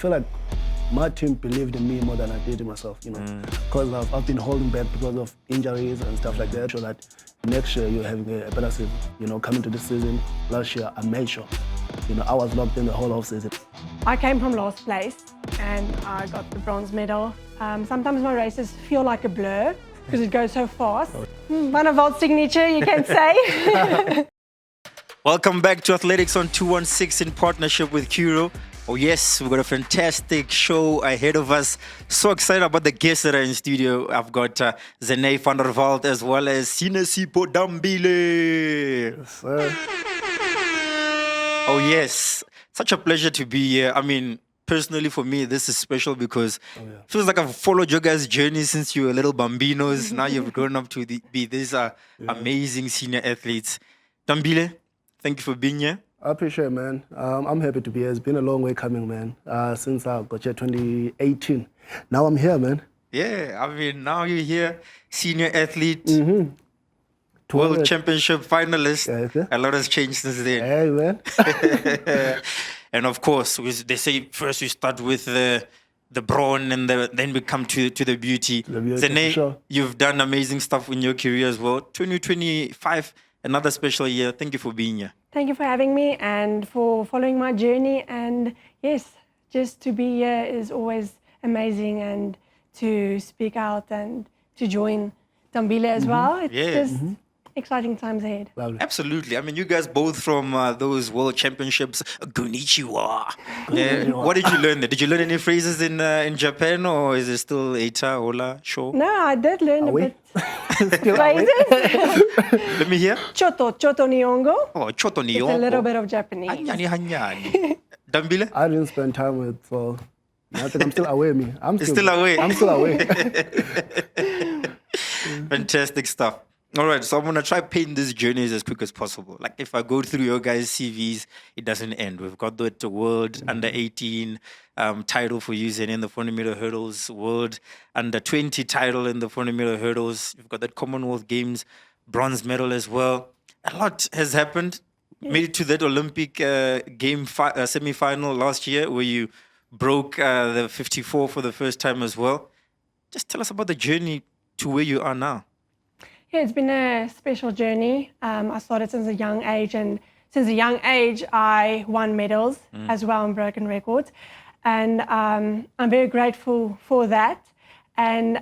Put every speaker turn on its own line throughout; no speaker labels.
feel like my team believed in me more than I did in myself, you know, because I've been holding back because of injuries and stuff like that. So that next year you're having a better season. You know, coming to this season, last year I made sure, you know, I was locked in the whole off season.
I came from last place and I got the bronze medal. Sometimes my races feel like a blur because it goes so fast. One of Walt's signature, you can say.
Welcome back to Athletics on 216 in partnership with Curo. Oh yes, we've got a fantastic show ahead of us. So excited about the guests that are in studio. I've got ZENÉY van der Walt as well as SINESIPHO DAMBILE.
Yes, sir.
Oh yes, such a pleasure to be here. I mean, personally for me, this is special because it feels like I've followed your guys' journey since you were little bambinos. Now you've grown up to be these amazing senior athletes. DAMBILE, thank you for being here.
I appreciate it, man. I'm happy to be here. It's been a long way coming, man, since I got here 2018. Now I'm here, man.
Yeah, I mean, now you're here, senior athlete, World Championship finalist.
Yeah.
A lot has changed since then.
Hey, man.
And of course, they say first we start with the brawn and then we come to the beauty. ZENÉY,
sure.
You've done amazing stuff in your career as well. 2025, another special year. Thank you for being here.
Thank you for having me and for following my journey. And yes, just to be here is always amazing, and to speak out and to join DAMBILE as well. It's just exciting times ahead.
Lovely.
Absolutely. I mean, you guys both from those World Championships. Konnichiwa. What did you learn there? Did you learn any phrases in Japan, or is it still Eita, Hola, Show?
No, I did learn a bit.
Still
Phrases.
Let me hear.
Choto Nihongo.
Oh, Choto
It's
Nihongo.
a little bit of Japanese.
Hanyani, hanyani. DAMBILE?
I didn't spend time with, so I think I'm still away, me. I'm
still away.
I'm still away.
Fantastic stuff. All right, so I'm going to try paint these journeys as quick as possible. Like if I go through your guys' CVs, it doesn't end. We've got the World Under-18 title for you, ZENÉY, in the 400-meter hurdles, World Under-20 title in the 400-meter hurdles. You've got that Commonwealth Games bronze medal as well. A lot has happened. Made it to that Olympic semi-final last year where you broke the 54 for the first time as well. Just tell us about the journey to where you are now.
Yeah, it's been a special journey. I started since a young age, and since a young age, I won medals as well and broken records. And I'm very grateful for that. And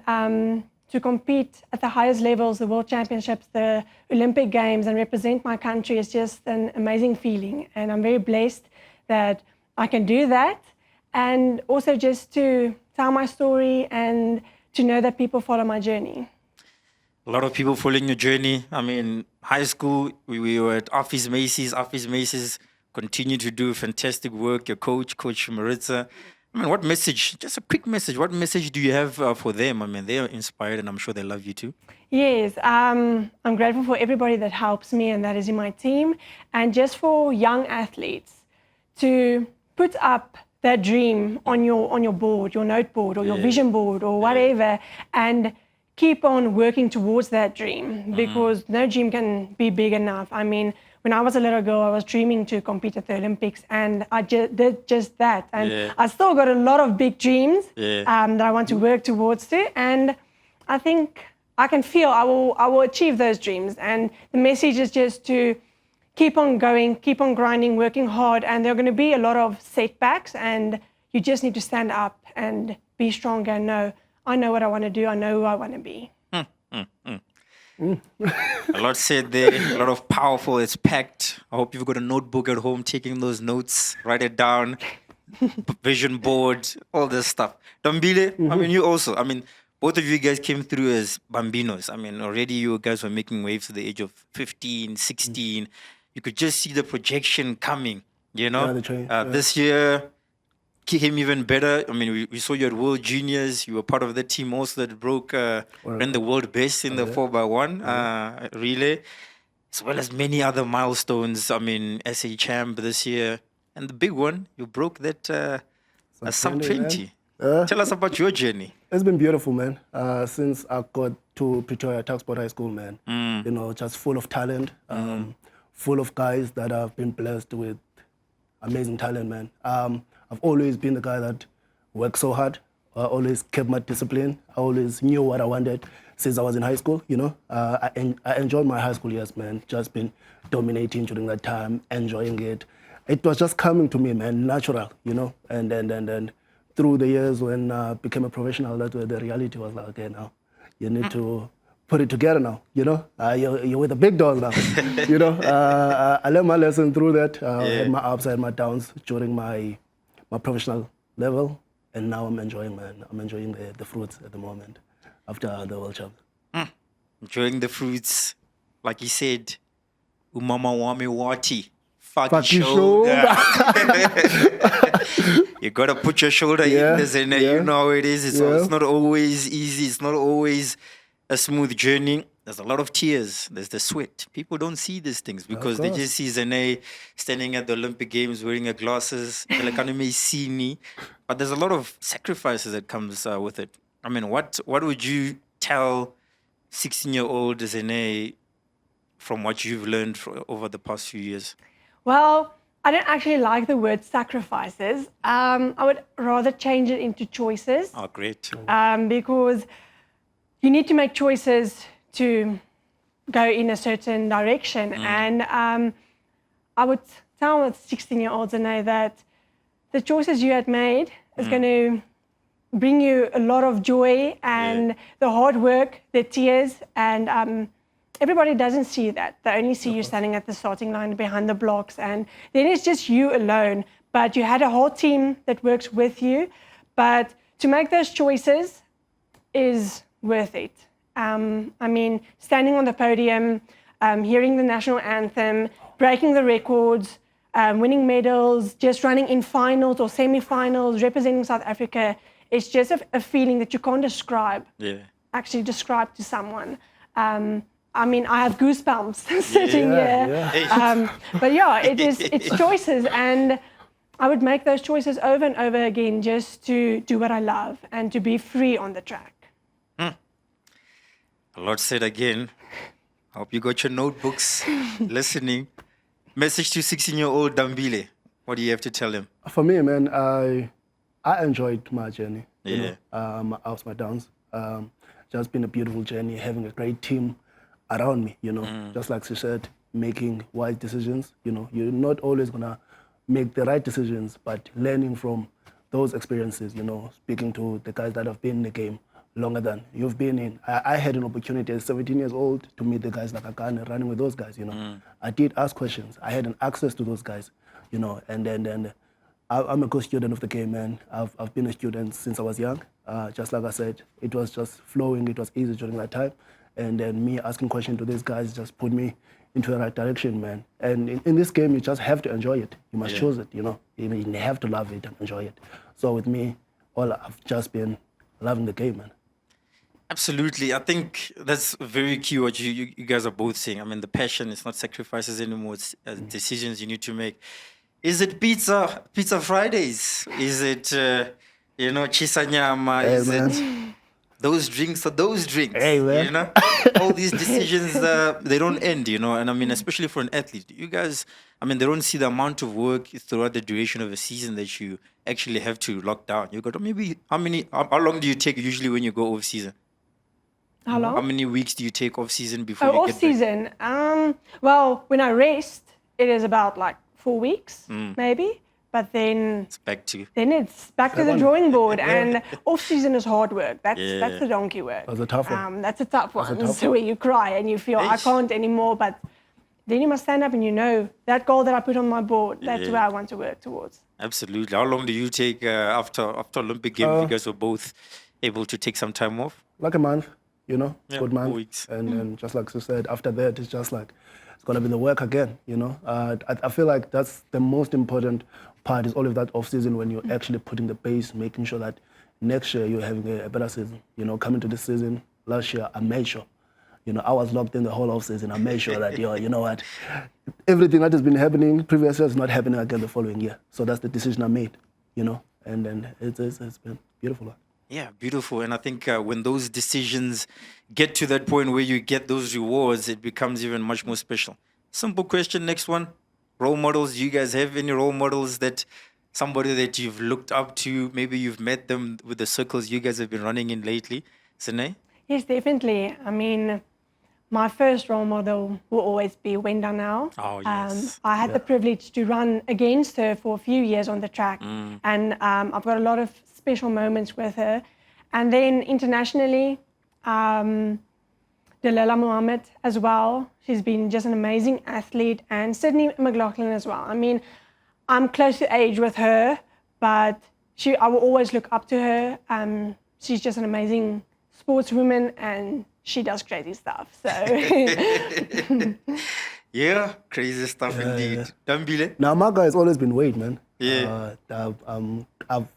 to compete at the highest levels, the World Championships, the Olympic Games, and represent my country is just an amazing feeling. And I'm very blessed that I can do that. And also just to tell my story and to know that people follow my journey.
A lot of people following your journey. I mean, high school, we were at Office Macy's. Office Macy's continue to do fantastic work. Your coach, Coach Maritza. I mean, what message, just a quick message, what message do you have for them? I mean, they are inspired and I'm sure they love you too.
Yes, I'm grateful for everybody that helps me and that is in my team. And just for young athletes to put up that dream on your board, your note board or your vision board or whatever, and keep on working towards that dream, because no dream can be big enough. I mean, when I was a little girl, I was dreaming to compete at the Olympics, and I did just that. And I still got a lot of big dreams that I want to work towards too. And I think I can feel I will achieve those dreams. And the message is just to keep on going, keep on grinding, working hard. And there are going to be a lot of setbacks, and you just need to stand up and be stronger and know, I know what I want to do. I know who I want to be.
A lot said there, a lot of powerful. It's packed. I hope you've got a notebook at home, taking those notes, write it down, vision board, all this stuff. DAMBILE, I mean, you also, I mean, both of you guys came through as bambinos. I mean, already you guys were making waves at the age of 15, 16. You could just see the projection coming, you know? This year came even better. I mean, we saw you at World Juniors. You were part of the team also that ran the world best in the 4x1 relay, as well as many other milestones. I mean, SA champ this year. And the big one, you broke that sub 20. Tell us about your journey.
It's been beautiful, man. Since I got to Pretoria Tucksport High School, man. You know, just full of talent, full of guys that have been blessed with amazing talent, man. I've always been the guy that worked so hard. I always kept my discipline. I always knew what I wanted since I was in high school, you know. I enjoyed my high school years, man. Just been dominating during that time, enjoying it. It was just coming to me, man, natural, you know. And then through the years when I became a professional, that's where the reality was like, okay, now you need to put it together now, you know. You're with the big dogs now, you know. I learned my lesson through that. I had my ups and my downs during my professional level, and now I'm enjoying, man. I'm enjoying the fruits at the moment after the World Cup.
Enjoying the fruits, like he said, umama wami wati. Fuck
Fuck
your
your
shoulder. You gotta put your shoulder
Yeah,
in this, and
yeah.
you know how it is. It's not always easy. It's not always a smooth journey. There's a lot of tears. There's the sweat. People don't see these things because they just see ZENÉY standing at the Olympic Games wearing her glasses. They're like, but there's a lot of sacrifices that comes with it. I mean, what would you tell 16-year-old ZENÉY from what you've learned over the past few years?
Well, I don't actually like the word sacrifices. I would rather change it into choices.
Oh, great.
Because you need to make choices to go in a certain direction. And I would tell the 16-year-olds ZENÉY that the choices you had made is going to bring you a lot of joy, and the hard work, the tears, and everybody doesn't see that. They only see you standing at the starting line behind the blocks, and then it's just you alone. But you had a whole team that works with you. But to make those choices is worth it. I mean, standing on the podium, hearing the national anthem, breaking the records, winning medals, just running in finals or semi-finals, representing South Africa, it's just a feeling that you can't describe. Actually describe to someone. I mean, I have goosebumps sitting here. But yeah, it's choices, and I would make those choices over and over again just to do what I love and to be free on the track.
A lot said again. I hope you got your notebooks listening. Message to 16-year-old DAMBILE. What do you have to tell him?
For me, man, I enjoyed my journey. You know, my ups, my downs. Just been a beautiful journey, having a great team around me, you know. Just like she said, making wise decisions. You know, you're not always gonna make the right decisions, but learning from those experiences, you know, speaking to the guys that have been in the game longer than you've been in. I had an opportunity at 17 years old to meet the guys like Akane, running with those guys, you know. I did ask questions. I had an access to those guys, you know, and then I'm a good student of the game, man. I've been a student since I was young. Just like I said, it was just flowing. It was easy during that time. And then me asking questions to these guys just put me into the right direction, man. And in this game, you just have to enjoy it. You must choose it, you know. You have to love it and enjoy it. So with me, I've just been loving the game, man.
Absolutely. I think that's very key what you guys are both saying. I mean, the passion, it's not sacrifices anymore. It's decisions you need to make. Is it pizza Fridays? Is it, chisa nyama?
Hey,
Is
man.
it those drinks or those drinks?
Hey, man.
You know? All these decisions, they don't end, you know? And I mean, especially for an athlete, you guys, I mean, they don't see the amount of work throughout the duration of a season that you actually have to lock down. You got maybe, how long do you take usually when you go off season?
How long?
How many weeks do you take off season before you
off
get back?
season. Well, when I rest, it is about like 4 weeks, maybe. But then
It's back to
it's back to the drawing board, and off season is hard work. That's the donkey work.
That's a tough one.
That's a tough one. So where you cry and you feel I can't anymore, but then you must stand up and you know that goal that I put on my board. That's where I want to work towards.
Absolutely. How long do you take after Olympic Games? You guys were both able to take some time off.
Like a month, you know, good
4
month.
weeks.
And just like she said, after that, it's just like, it's going to be the work again, you know. I feel like that's the most important part is all of that off-season when you're actually putting the pace, making sure that next year you're having a better season. You know, coming to this season, last year, I made sure. You know, I was locked in the whole off-season. I made sure that, you know what, everything that has been happening previous year is not happening again the following year. So that's the decision I made, you know, and then it's been beautiful.
Yeah, beautiful. And I think when those decisions get to that point where you get those rewards, it becomes even much more special. Simple question, next one. Role models, do you guys have any role models that somebody that you've looked up to? Maybe you've met them with the circles you guys have been running in lately. ZENÉY?
Yes, definitely. I mean, my first role model will always be Wenda now.
Oh, yes.
I had the privilege to run against her for a few years on the track, and I've got a lot of special moments with her. And then internationally, Delilah Muhammad as well. She's been just an amazing athlete, and Sydney McLaughlin as well. I mean, I'm close to age with her, but I will always look up to her. She's just an amazing sportswoman, and she does crazy stuff. So
Yeah, crazy stuff indeed. Dambile?
Now, my guy's always been weight, man.
Yeah.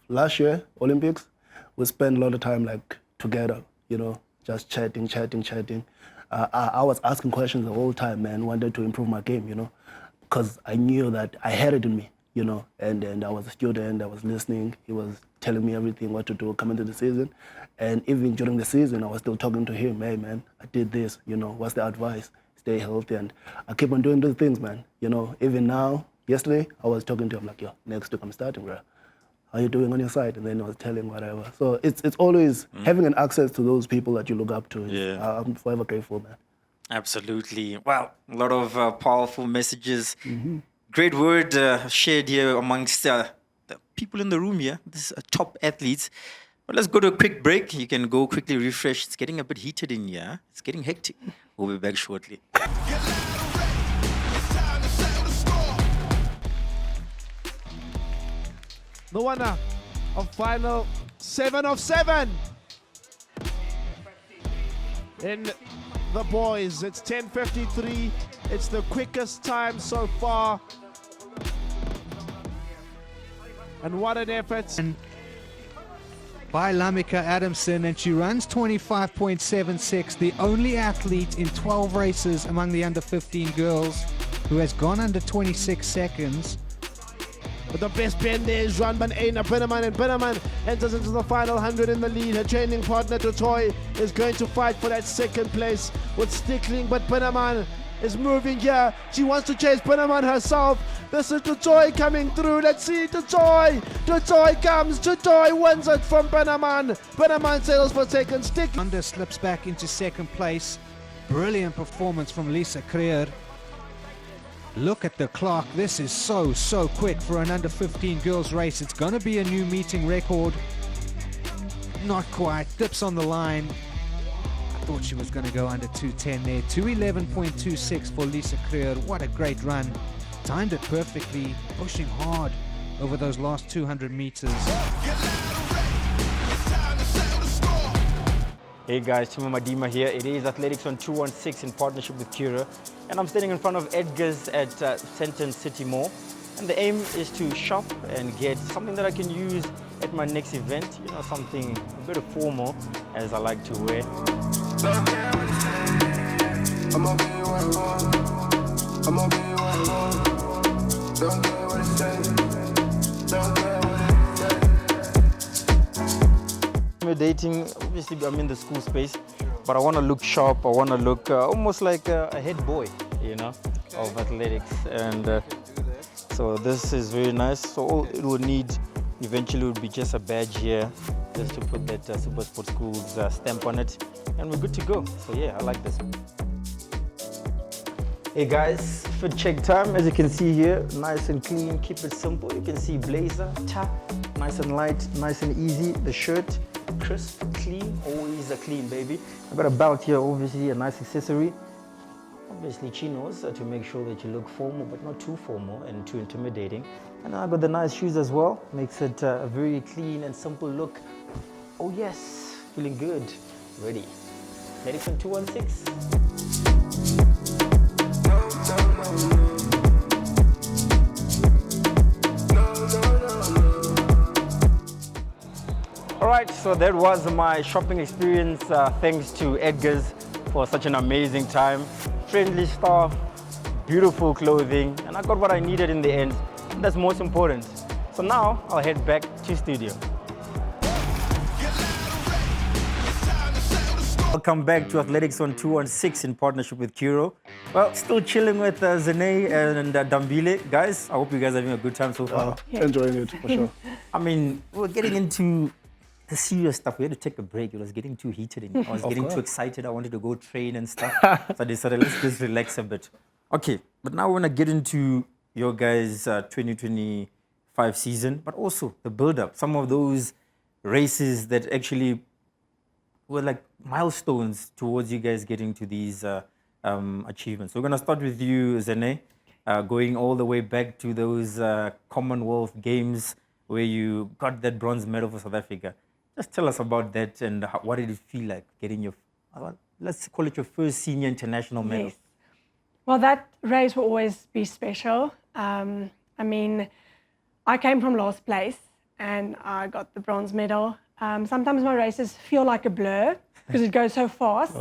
Last year, Olympics, we spent a lot of time like together, just chatting. I was asking questions the whole time, man, wanted to improve my game, because I knew that I had it in me, and I was a student, I was listening, he was telling me everything, what to do coming to the season. And even during the season, I was still talking to him, hey, man, I did this, what's the advice? Stay healthy, and I keep on doing those things, man. Even now, yesterday, I was talking to him like, yo, next week I'm starting, bro. How you doing on your side? And then I was telling whatever. So it's always having an access to those people that you look up to. I'm forever grateful, man.
Absolutely. Wow, a lot of powerful messages. Great word shared here amongst the people in the room here, these top athletes. But let's go to a quick break. You can go quickly refresh. It's getting a bit heated in here. It's getting hectic. We'll be back shortly.
The winner of final 7 of 7 in the boys. It's 10:53. It's the quickest time so far. And what an effort.
By Lamika Adamson, and she runs 25.76, the only athlete in 12 races among the under 15 girls who has gone under 26 seconds.
But the best bend there is run by Aina Binneman, and Binneman enters into the final 100 in the lead. Her training partner Totoy is going to fight for that second place with Stickling, but Binneman is moving here. She wants to chase Binneman herself. This is Totoy coming through. Let's see Totoy. Totoy comes. Totoy wins it from Binneman. Binneman settles for second. Stickling
Under slips back into second place. Brilliant performance from Lisa Creer. Look at the clock. This is so quick for an under 15 girls race. It's going to be a new meeting record. Not quite. Dips on the line. I thought she was going to go under 2:10 there. 2:11.26 for Lisa Creer. What a great run. Timed it perfectly. Pushing hard over those last 200 meters.
Hey guys, Timo Madima here. It is Athletics on 216 in partnership with Cura, and I'm standing in front of Edgar's at Sandton City Mall. And the aim is to shop and get something that I can use at my next event. Something a bit of formal, as I like to wear. Dating, obviously I'm in the school space, but I want to look sharp. I want to look almost like a head boy, of athletics. And so this is very nice. So all it would need eventually would be just a badge here, just to put that SuperSport Schools stamp on it, and we're good to go. So yeah, I like this. Hey guys, fit check time. As you can see here, nice and clean, keep it simple. You can see blazer, tap, nice and light, nice and easy. The shirt, crisp, clean, always a clean baby. I've got a belt here, obviously a nice accessory. Obviously chinos to make sure that you look formal, but not too formal and too intimidating. And I've got the nice shoes as well. Makes it a very clean and simple look. Oh yes, feeling good, ready. Athletics on 216. Alright, so that was my shopping experience. Thanks to Edgar's for such an amazing time. Friendly staff, beautiful clothing, and I got what I needed in the end. And that's most important. So now I'll head back to studio. Welcome back to Athletics on 216 in partnership with Curo.
Well, still chilling with ZENÉY and DAMBILE. Guys, I hope you guys are having a good time so far.
Enjoying it for sure.
I mean, we're getting into the serious stuff. We had to take a break. It was getting too heated. I was getting too excited. I wanted to go train and stuff. So I decided, let's just relax a bit. Okay, but now we want to get into your guys' 2025 season, but also the build-up. Some of those races that actually were like milestones towards you guys getting to these achievements. We're going to start with you, ZENÉY, going all the way back to those Commonwealth Games where you got that bronze medal for South Africa. Just tell us about that and what did it feel like getting your, let's call it your first senior international medal.
Yes. Well, that race will always be special. I mean, I came from last place and I got the bronze medal. Sometimes my races feel like a blur because it goes so fast.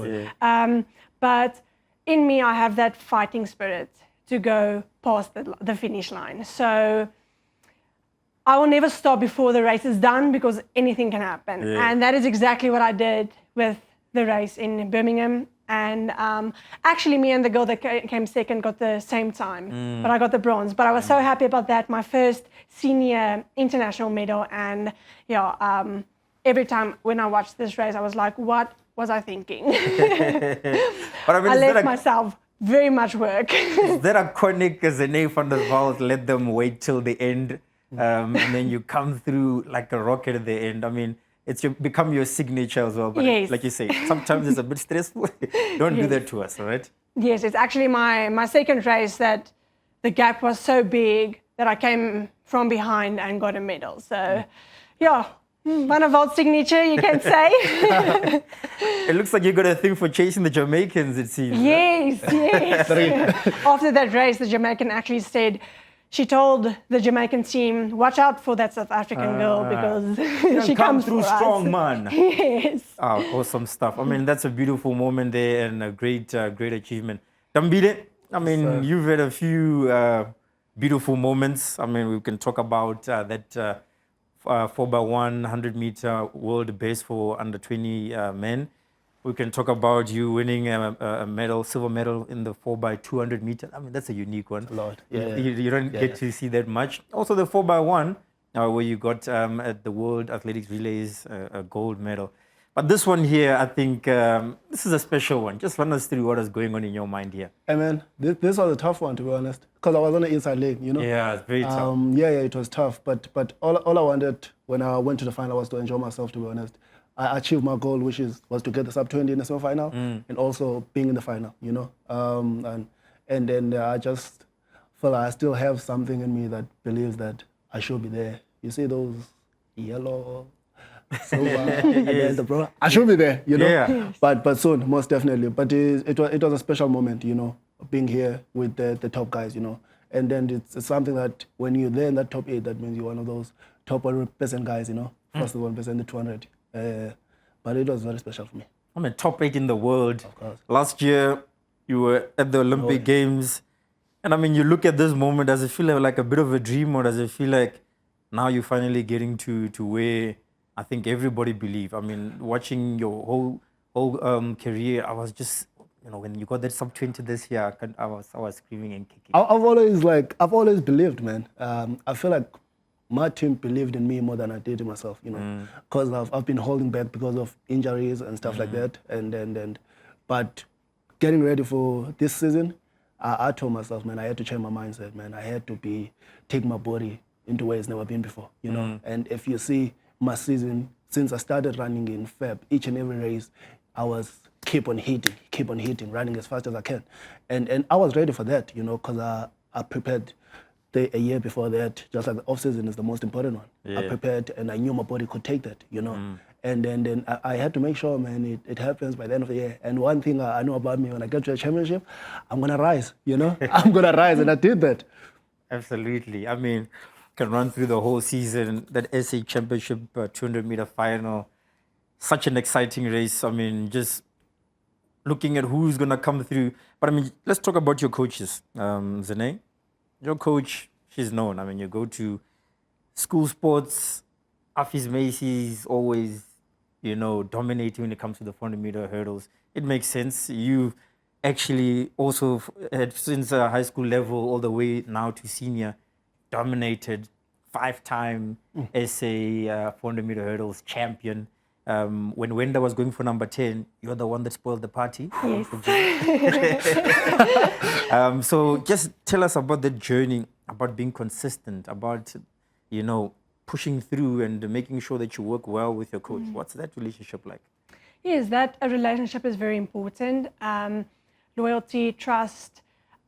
But in me, I have that fighting spirit to go past the finish line. So I will never stop before the race is done because anything can happen. And that is exactly what I did with the race in Birmingham. And actually, me and the girl that came second got the same time, but I got the bronze. But I was so happy about that, my first senior international medal. And yeah, every time when I watched this race, I was like, what was I thinking?
But I mean,
I left myself very much work.
Is that iconic ZENÉY van der Walt, let them wait till the end, and then you come through like a rocket at the end? I mean, it's become your signature as well. But like you say, sometimes it's a bit stressful. Don't do that to us, all right?
Yes, it's actually my second race that the gap was so big that I came from behind and got a medal. So, yeah. Van der Walt's signature, you can say.
It looks like you got a thing for chasing the Jamaicans, it seems.
Yes, yes. After that race, the Jamaican actually said, she told the Jamaican team, watch out for that South African girl because she comes
through
for
strong,
us.
man.
Yes.
Oh, awesome stuff. I mean, that's a beautiful moment there and a great achievement. DAMBILE, I mean, you've had a few beautiful moments. I mean, we can talk about that 4x1 100-meter world best for under 20 men. We can talk about you winning a medal, silver medal in the 4x200 meter. I mean, that's a unique one. You don't get to see that much. Also, the 4x1, where you got at the World Athletics Relays a gold medal. But this one here, I think this is a special one. Just run us through what is going on in your mind here.
Hey man, this was a tough one, to be honest, because I was on the inside lane, you know?
Yeah, it's very tough.
Yeah, it was tough. But all I wanted when I went to the final was to enjoy myself, to be honest. I achieved my goal, which was to get the sub-20 in the semi-final and also being in the final, you know? And then I just feel like I still have something in me that believes that I should be there. You see those yellow... So I should be there, you know.
Yeah.
But soon, most definitely. But it was a special moment, you know, being here with the top guys, you know. And then it's something that when you're there in that top 8, that means you're one of those top 1% guys, you know. First 1%, the 200. But it was very special for me.
I mean, top 8 in the world.
Of course.
Last year, you were at the Olympic Games. And I mean, you look at this moment, does it feel like a bit of a dream, or does it feel like now you're finally getting to where I think everybody believe? I mean, watching your whole career, I was just, you know, when you got that sub-20 this year, I was screaming and kicking.
I've always believed, man. I feel like my team believed in me more than I did in myself, you know, because I've been holding back because of injuries and stuff like that. But getting ready for this season, I told myself, man, I had to change my mindset, man. I had to take my body into where it's never been before, you know. And if you see my season, since I started running in Feb, each and every race, I was keep on hitting, running as fast as I can. And I was ready for that, you know, because I prepared a year before that, just like the off-season is the most important one. Yeah. I prepared and I knew my body could take that, you know. And then I had to make sure, man, it happens by the end of the year. And one thing I know about me, when I get to a championship, I'm going to rise, you know. I'm going to rise, and I did that.
Absolutely. I mean, can run through the whole season, that SA Championship 200-meter final, such an exciting race. I mean, just looking at who's going to come through. But I mean, let's talk about your coaches, ZENÉY. Your coach, she's known. I mean, you go to school sports, Afis Macy's always, you know, dominating when it comes to the 400-meter hurdles. It makes sense. You actually also since high school level all the way now to senior, dominated, 5-time SA 400-meter hurdles champion. When Wenda was going for number 10, you're the one that spoiled the party.
Yes.
So just tell us about the journey, about being consistent, about, pushing through and making sure that you work well with your coach. What's that relationship like?
Yes, that a relationship is very important. Loyalty, trust.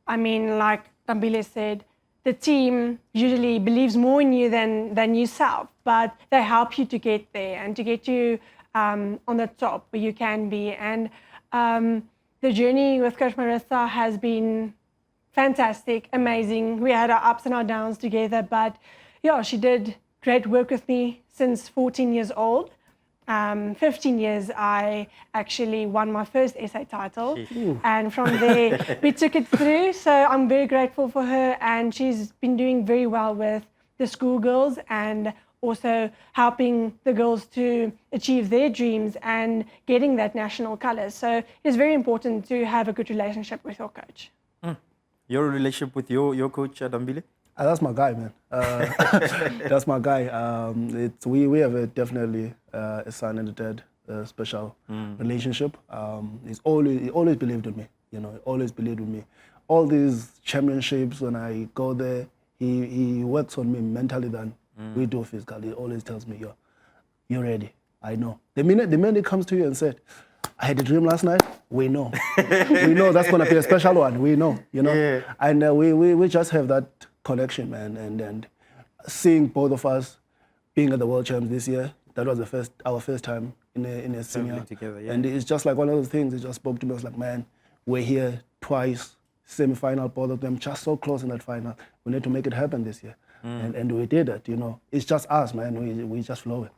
I mean, like Dambile said, the team usually believes more in you than yourself, but they help you to get there and to get you on the top where you can be. And the journey with Coach Marissa has been fantastic, amazing. We had our ups and our downs together, but yeah, she did great work with me since 14 years old. 15 years, I actually won my first SA title. And from there, we took it through. So I'm very grateful for her. And she's been doing very well with the schoolgirls and also helping the girls to achieve their dreams and getting that national colours. So it's very important to have a good relationship with your coach.
Your relationship with your coach, Dambile?
That's my guy, man. That's my guy. We have definitely a son and a dad special relationship. He always believed in me. He always believed in me. All these championships, when I go there, he works on me mentally than we do physically. He always tells me, you're ready. I know. The minute he comes to you and said, I had a dream last night, we know. We know that's going to be a special one. We know,
Yeah.
And we just have that connection, man. And seeing both of us being at the World Champs this year, that was our first time in a senior.
Together, yeah.
And it's just like one of those things. He just spoke to me. I was like, man, we're here twice, semi-final, both of them, just so close in that final. We need to make it happen this year. And we did it, It's just us, man. We just flowing.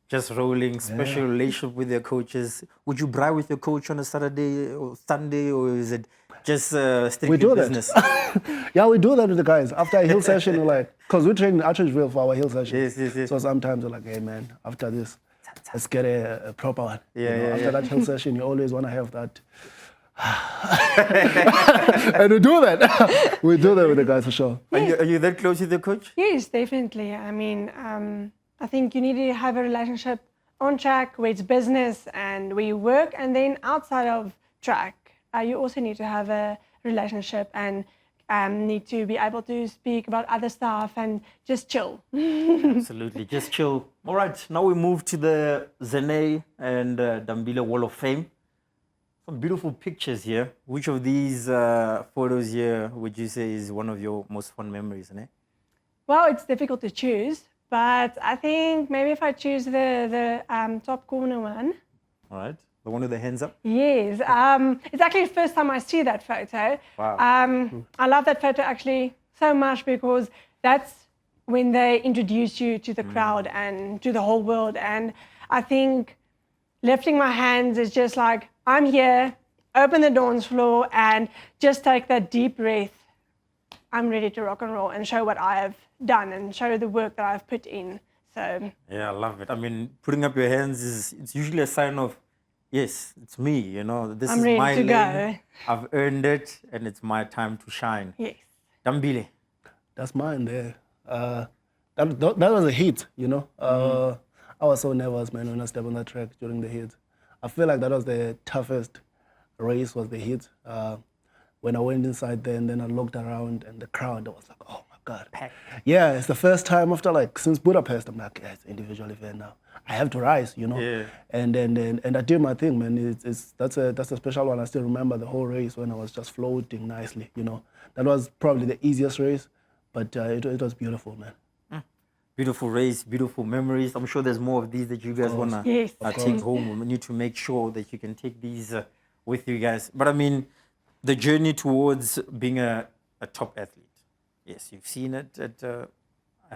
Just rolling, special relationship with your coaches. Would you braai with your coach on a Saturday or Sunday, or is it just strictly
We do
business?
that. Yeah, we do that with the guys. After a hill session, we're like, because we train in archery drill for our hill session.
Yes.
So sometimes we're like, hey, man, after this, let's get a proper one.
Yeah.
After that hill session, you always want to have that. And we do that. We do that with the guys for sure.
Are you that close with your coach?
Yes, definitely. I mean, I think you need to have a relationship on track where it's business and where you work, and then outside of track, you also need to have a relationship and need to be able to speak about other stuff and just chill.
Absolutely, just chill. All right, now we move to the ZENÉY and Dambile Wall of Fame. Some beautiful pictures here. Which of these photos here would you say is one of your most fond memories, Zené?
Well, it's difficult to choose, but I think maybe if I choose the top corner one.
All right, the one with the hands up?
Yes, it's actually the first time I see that photo.
Wow.
I love that photo actually so much because that's when they introduce you to the crowd and to the whole world. And I think lifting my hands is just like, I'm here, open the dance floor and just take that deep breath. I'm ready to rock and roll and show what I have done and show the work that I've put in. So
Yeah, I love it. I mean, putting up your hands it's usually a sign of, yes, it's me, this
I'm
is
ready
my
to
lane.
go.
I've earned it and it's my time to shine.
Yes.
Dambile.
That's mine there. That was a hit, I was so nervous, man, when I stepped on that track during the hit. I feel like that was the toughest race, was the hit. When I went inside there and then I looked around and the crowd, I was like, oh my God.
Packed.
Yeah, it's the first time after since Budapest, I'm like, yeah, it's an individual event now. I have to rise,
Yeah.
And I did my thing, man. That's a special one. I still remember the whole race when I was just floating nicely, That was probably the easiest race, but it was beautiful, man.
Beautiful race, beautiful memories. I'm sure there's more of these that you guys want to
Yes.
take home. We need to make sure that you can take these with you guys. But I mean, the journey towards being a top athlete. Yes, you've seen it at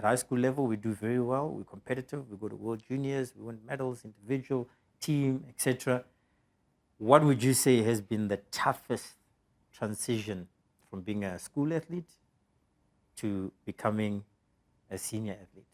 high school level. We do very well. We're competitive. We go to World Juniors. We win medals, individual, team, etc. What would you say has been the toughest transition from being a school athlete to becoming a senior athlete?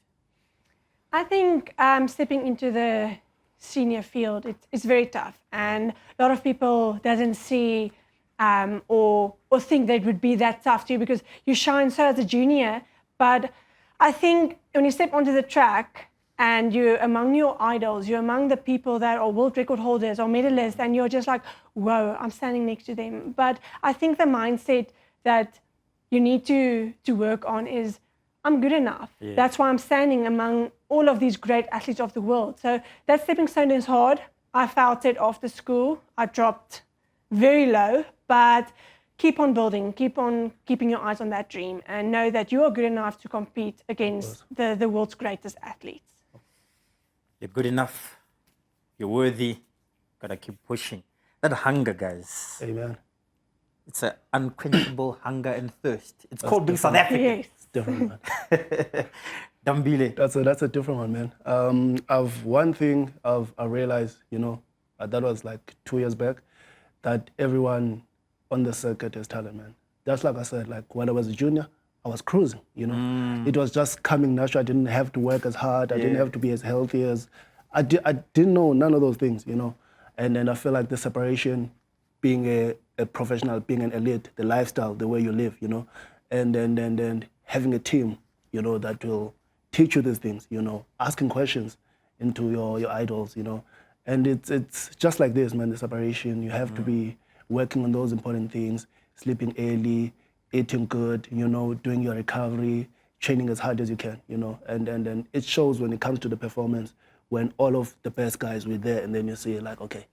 I think stepping into the senior field, it's very tough. And a lot of people doesn't see or think that it would be that tough to you because you shine so as a junior. But I think when you step onto the track and you're among your idols, you're among the people that are world record holders or medalists, and you're just like, whoa, I'm standing next to them. But I think the mindset that you need to work on is, I'm good enough. Yeah. That's why I'm standing among all of these great athletes of the world. So that stepping stone is hard. I felt it after school. I dropped very low, but keep on building, keep on keeping your eyes on that dream, and know that you are good enough to compete against the world's greatest athletes.
You're good enough. You're worthy. Gotta keep pushing. That hunger, guys.
Amen.
It's an unquenchable hunger and thirst. It's called being South African.
Yes.
It's different, man.
Dambile.
That's a different one, man. One thing I realized, that was like 2 years back, that everyone on the circuit has talent, man. Just like I said, like when I was a junior, I was cruising, It was just coming natural. I didn't have to work as hard. I didn't have to be as healthy as... I didn't know none of those things, And then I feel like the separation, being a professional, being an elite, the lifestyle, the way you live, And then having a team, that will teach you these things, asking questions into your idols, And it's just like this, man, the separation. You have to be working on those important things, sleeping early, eating good, doing your recovery, training as hard as you can, And then it shows when it comes to the performance, when all of the best guys were there, and then you see like, okay,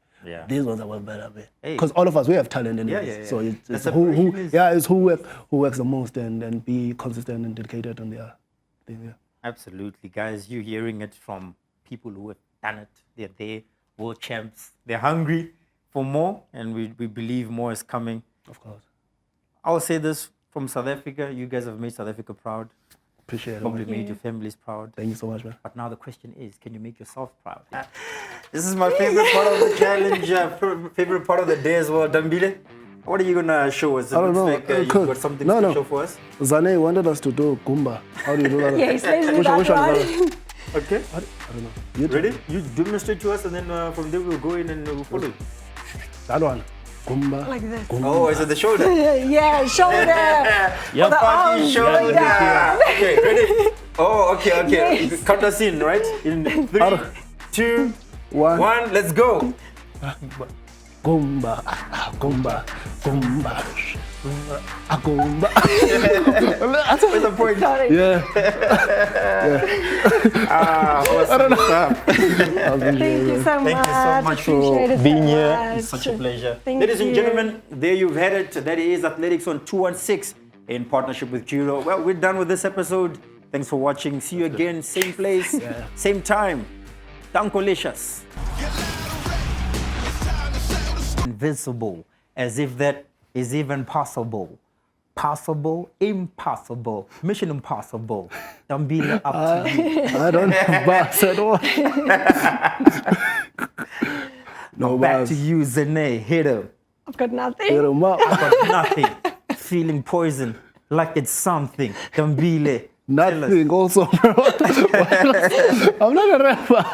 these ones are work better, man. Because all of us, we have talent in it. So it's who works the most and be consistent and dedicated on their thing, yeah.
Absolutely, guys. You're hearing it from people who have done it. They're there, world champs. They're hungry for more, and we believe more is coming.
Of course.
I'll say this from South Africa. You guys have made South Africa proud.
Appreciate it.
Probably made your families proud.
Thank you so much, man.
But now the question is, can you make yourself proud? This is my favorite part of the challenge, favorite part of the day as well. Dambile, what are you going to show us? It looks like you've got something special for us.
ZENÉY wanted us to do Gumba. How do you do that?
Yes, let's do that one.
Okay.
I don't know.
You ready? You demonstrate to us, and then from there we'll go in and we'll follow.
That one. Gumba.
Like this.
Gumba.
Oh, is it the shoulder?
Yeah, shoulder.
Your party shoulder.
Yeah.
Okay, ready? Oh, okay.
Yes.
Count us in, right? In 3, 2, 1, let's go.
Gumba, Gumba, Gumba, Gumba.
Where's the point?
Yeah.
I don't know.
Thank you so much.
Thank you so much for being here. It's such a pleasure. Ladies and gentlemen, there you've had it. That is Athletics on 216 in partnership with Judo. Well, we're done with this episode. Thanks for watching. See you again, same place, same time. Dankolicious. Invisible, as if that is even possible. Possible, impossible, mission impossible. Dambile, up to you.
I don't have bars at all. No
Back
bars.
to you, ZENÉY. Hit him.
I've got nothing.
Hit 'em up.
I've got nothing. Feeling poison, like it's something. Dambile.
Nothing also, bro. I'm not a rapper.